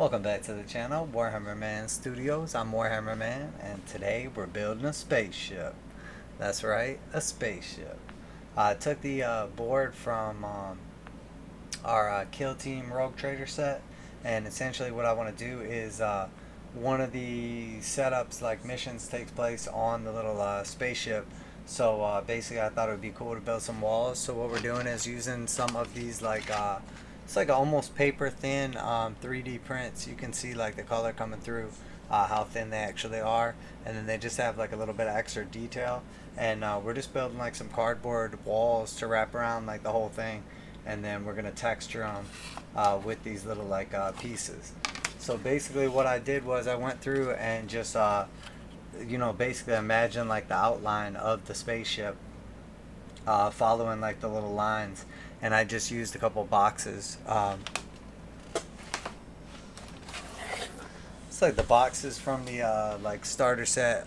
Welcome back to the channel, Warhammer Man Studios. I'm Warhammer Man, and today we're building a spaceship. That's right, a spaceship. I took the board from our Kill Team Rogue Trader set, and essentially what I want to do is one of the setups, like missions, takes place on the little spaceship. So basically, I thought it would be cool to build some walls. So what we're doing is using some of these it's like almost paper thin 3D prints. You can see like the color coming through, how thin they actually are, and then they just have like a little bit of extra detail. And we're just building like some cardboard walls to wrap around like the whole thing, and then we're gonna texture them with these little pieces. So basically, what I did was I went through and just basically imagine like the outline of the spaceship, following like the little lines, and I just used a couple boxes. It's like the boxes from the like starter set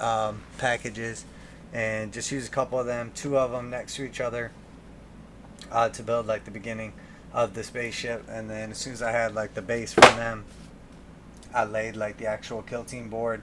packages, and just use a couple of them, two of them next to each other, to build like the beginning of the spaceship. And then as soon as I had like the base from them, I laid like the actual kill team board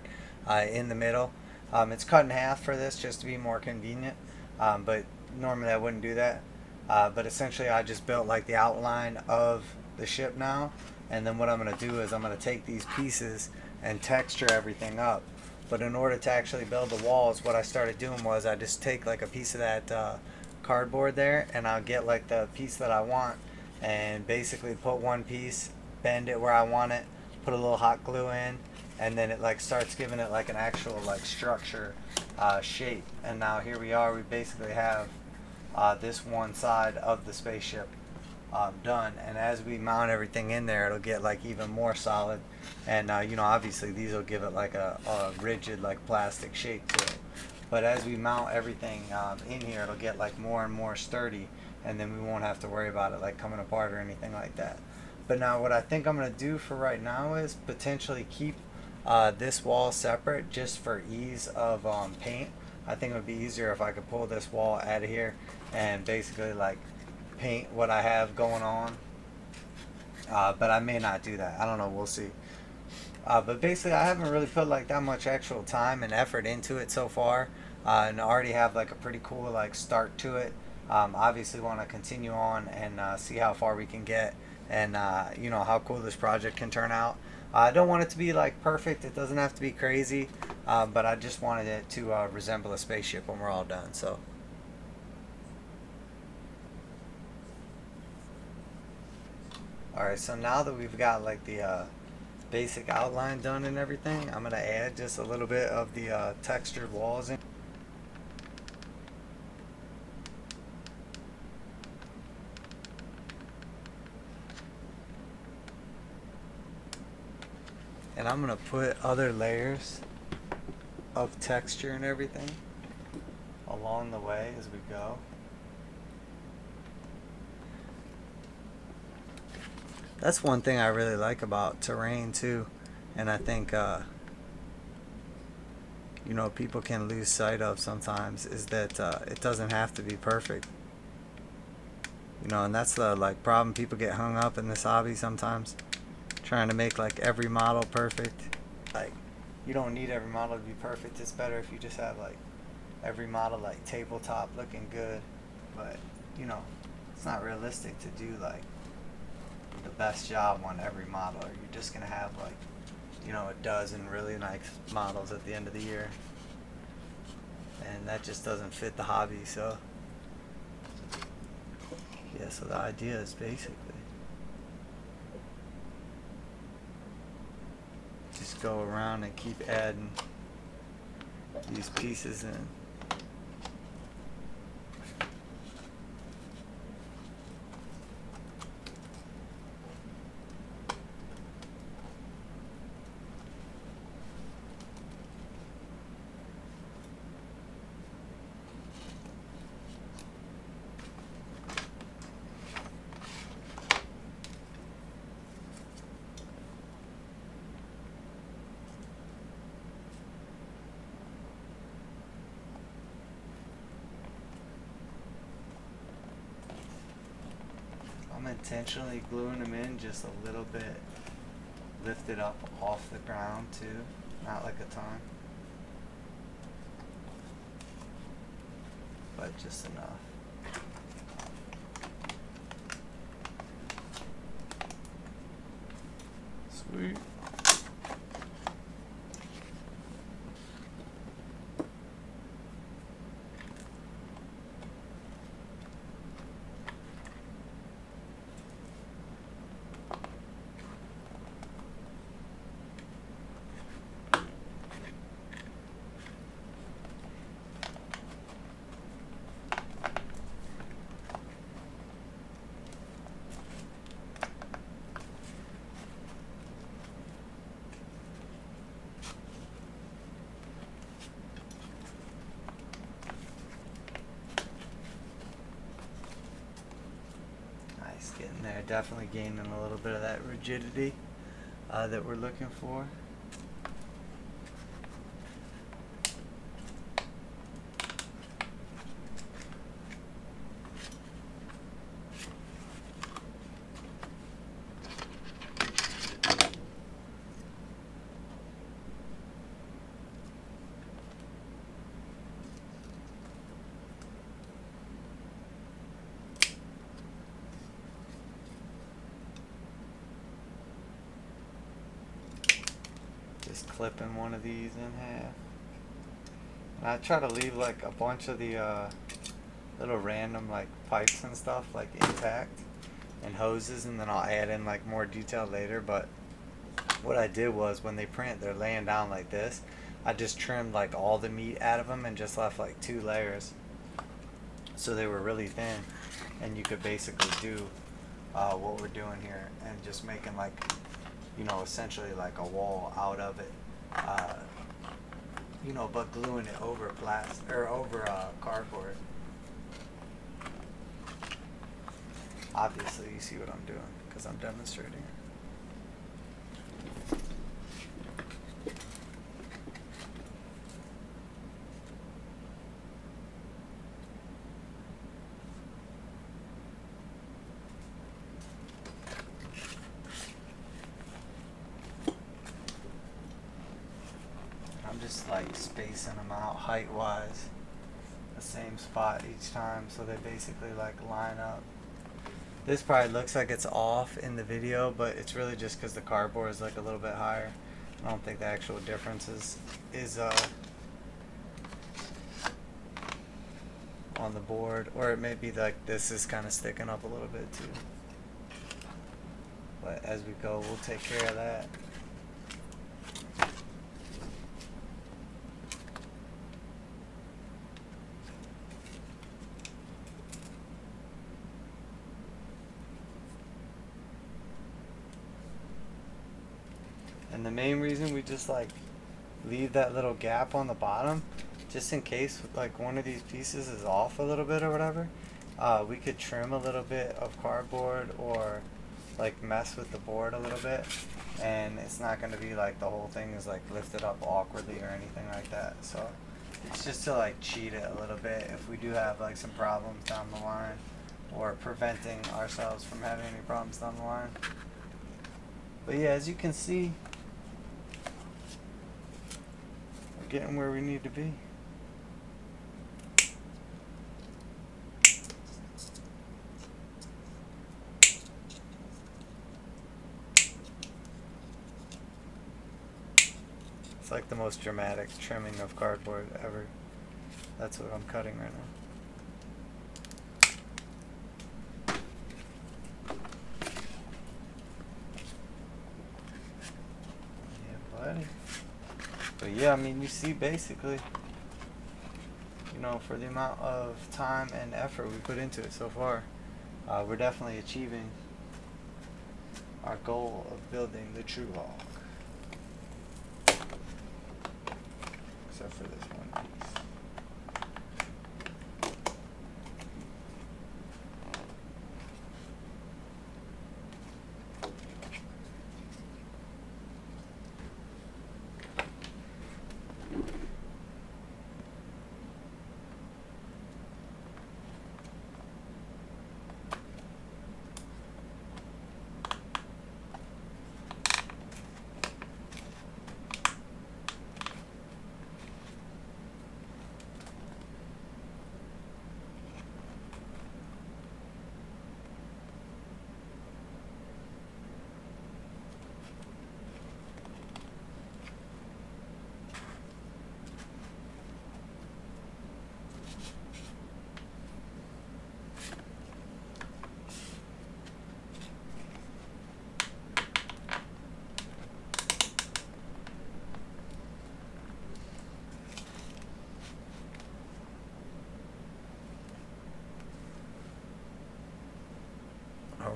in the middle. It's cut in half for this just to be more convenient, but normally I wouldn't do that. But essentially I just built like the outline of the ship now, and then what I'm going to do is I'm going to take these pieces and texture everything up. But in order to actually build the walls, what I started doing was I just take like a piece of that cardboard there, and I'll get like the piece that I want, and basically put one piece, bend it where I want it, put a little hot glue in, and then it like starts giving it like an actual like structure, shape. And now here we are, we basically have this one side of the spaceship done. And as we mount everything in there, it'll get like even more solid. And obviously these will give it like a rigid like plastic shape to it. But as we mount everything in here, it'll get like more and more sturdy, and then we won't have to worry about it like coming apart or anything like that. But now what I think I'm going to do for right now is potentially keep this wall separate just for ease of paint. I think it would be easier if I could pull this wall out of here and basically like paint what I have going on. But I may not do that. I don't know. We'll see. But basically, I haven't really put like that much actual time and effort into it so far, and I already have like a pretty cool like start to it. Obviously, want to continue on and see how far we can get, and how cool this project can turn out. I don't want it to be like perfect. It doesn't have to be crazy, but I just wanted it to resemble a spaceship when we're all done. So. Alright, so now that we've got like the basic outline done and everything, I'm going to add just a little bit of the textured walls in. And I'm going to put other layers of texture and everything along the way as we go. That's one thing I really like about terrain too, and I think people can lose sight of sometimes, is that it doesn't have to be perfect. And that's the like problem. People get hung up in this hobby sometimes, trying to make like every model perfect. Like, you don't need every model to be perfect. It's better if you just have like every model like tabletop looking good. But it's not realistic to do like the best job on every model, or you're just gonna have like a dozen really nice models at the end of the year, and that just doesn't fit the hobby. So yeah, so the idea is basically just go around and keep adding these pieces in. I'm intentionally gluing them in just a little bit lifted up off the ground too, not like a ton, but just enough. Sweet. Getting there, definitely gaining a little bit of that rigidity that we're looking for. Just clipping one of these in half. And I try to leave like a bunch of the little random like pipes and stuff like intact and hoses, and then I'll add in like more detail later. But what I did was, when they print, they're laying down like this, I just trimmed like all the meat out of them and just left like 2 layers, so they were really thin, and you could basically do what we're doing here and just making like, you know, essentially like a wall out of it, you know, but gluing it over cardboard. Obviously, you see what I'm doing because I'm demonstrating it. I'm just like spacing them out height wise, the same spot each time, so they basically like line up. This probably looks like it's off in the video, but it's really just because the cardboard is like a little bit higher. I don't think the actual difference is on the board, or it may be like this is kind of sticking up a little bit too. But as we go, we'll take care of that. And the main reason we just like leave that little gap on the bottom, just in case like one of these pieces is off a little bit or whatever, we could trim a little bit of cardboard or like mess with the board a little bit, and it's not going to be like the whole thing is like lifted up awkwardly or anything like that. So it's just to like cheat it a little bit if we do have like some problems down the line, or preventing ourselves from having any problems down the line. But yeah, as you can see, we're getting where we need to be. It's like the most dramatic trimming of cardboard ever. That's what I'm cutting right now. But yeah, I mean, you see basically, you know, for the amount of time and effort we put into it so far, we're definitely achieving our goal of building the true hog. Except for this one piece.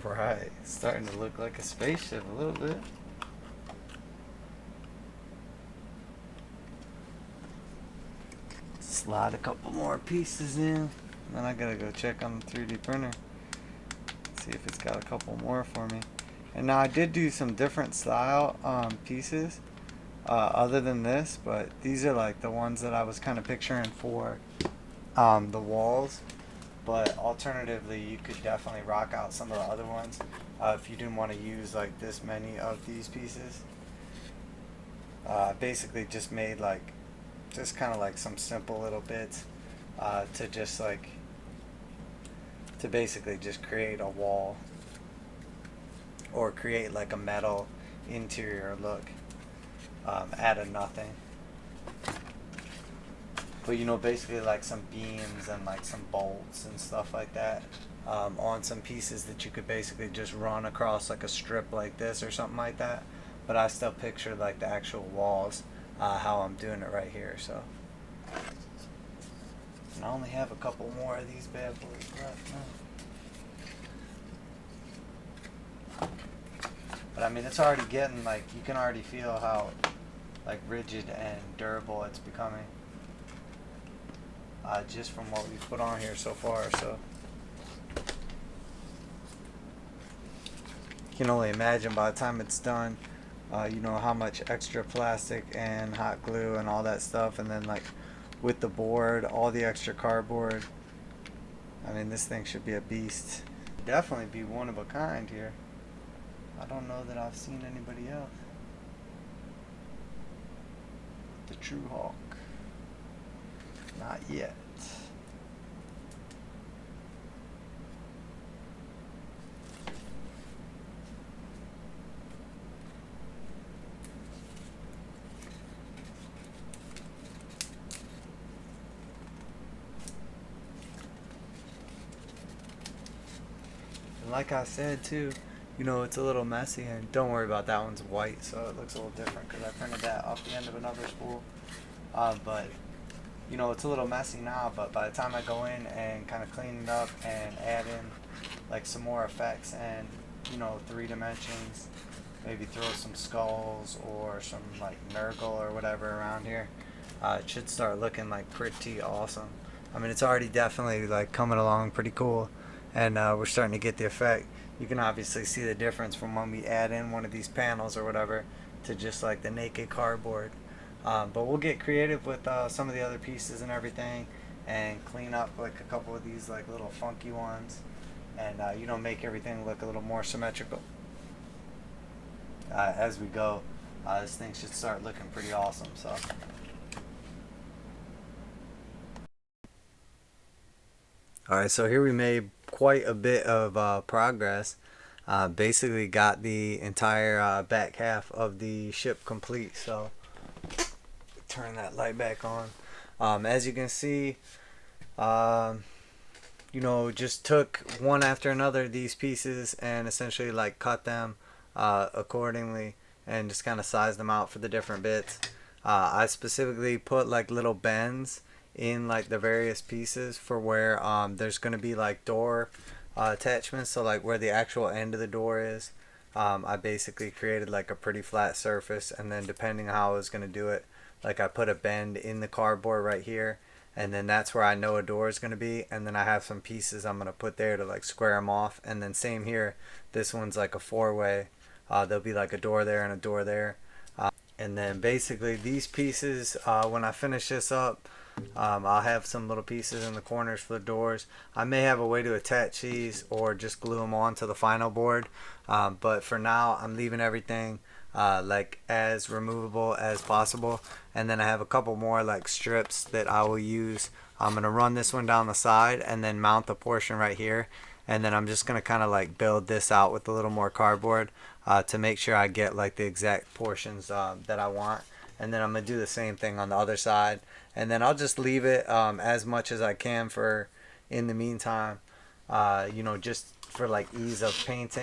Right, starting to look like a spaceship a little bit. Slide a couple more pieces in. Then I gotta go check on the 3D printer. See if it's got a couple more for me. And now I did do some different style pieces other than this, but these are like the ones that I was kind of picturing for the walls. But alternatively, you could definitely rock out some of the other ones if you didn't want to use like this many of these pieces. Basically just made like just kind of like some simple little bits to just like to basically just create a wall or create like a metal interior look out of nothing. But you know, basically like some beams and like some bolts and stuff like that on some pieces that you could basically just run across like a strip like this or something like that. But I still picture like the actual walls, how I'm doing it right here. So, and I only have a couple more of these bad boys left now. But I mean, it's already getting like, you can already feel how like rigid and durable it's becoming. Just from what we've put on here so far. So you can only imagine by the time it's done, you know, how much extra plastic and hot glue and all that stuff, and then like with the board, all the extra cardboard. I mean, this thing should be a beast. Definitely be one of a kind here. I don't know that I've seen anybody else. The True Hawk. Not yet. And like I said too, you know, it's a little messy, and don't worry about that one's white, so it looks a little different because I printed that off the end of another spool. But you know, it's a little messy now, but by the time I go in and kind of clean it up and add in like some more effects and, you know, 3 dimensions, maybe throw some skulls or some like Nurgle or whatever around here, it should start looking like pretty awesome. I mean, it's already definitely like coming along pretty cool, and we're starting to get the effect. You can obviously see the difference from when we add in one of these panels or whatever to just like the naked cardboard. But we'll get creative with some of the other pieces and everything, and clean up like a couple of these like little funky ones, and you know, make everything look a little more symmetrical as we go. This thing should start looking pretty awesome. So alright, so here we made quite a bit of progress. Basically got the entire back half of the ship complete. So turn that light back on. As you can see, you know, just took one after another of these pieces and essentially like cut them accordingly and just kind of sized them out for the different bits. I specifically put like little bends in like the various pieces for where there's going to be like door attachments, so like where the actual end of the door is. I basically created like a pretty flat surface, and then depending on how I was going to do it, like I put a bend in the cardboard right here, and then that's where I know a door is going to be, and then I have some pieces I'm going to put there to like square them off. And then same here, this one's like a 4-way. There'll be like a door there and a door there. And then basically these pieces, when I finish this up, I'll have some little pieces in the corners for the doors. I may have a way to attach these or just glue them onto the final board, but for now I'm leaving everything like as removable as possible. And then I have a couple more like strips that I will use. I'm going to run this one down the side and then mount the portion right here, and then I'm just going to kind of like build this out with a little more cardboard to make sure I get like the exact portions that I want. And then I'm going to do the same thing on the other side, and then I'll just leave it as much as I can for in the meantime, you know, just for like ease of painting.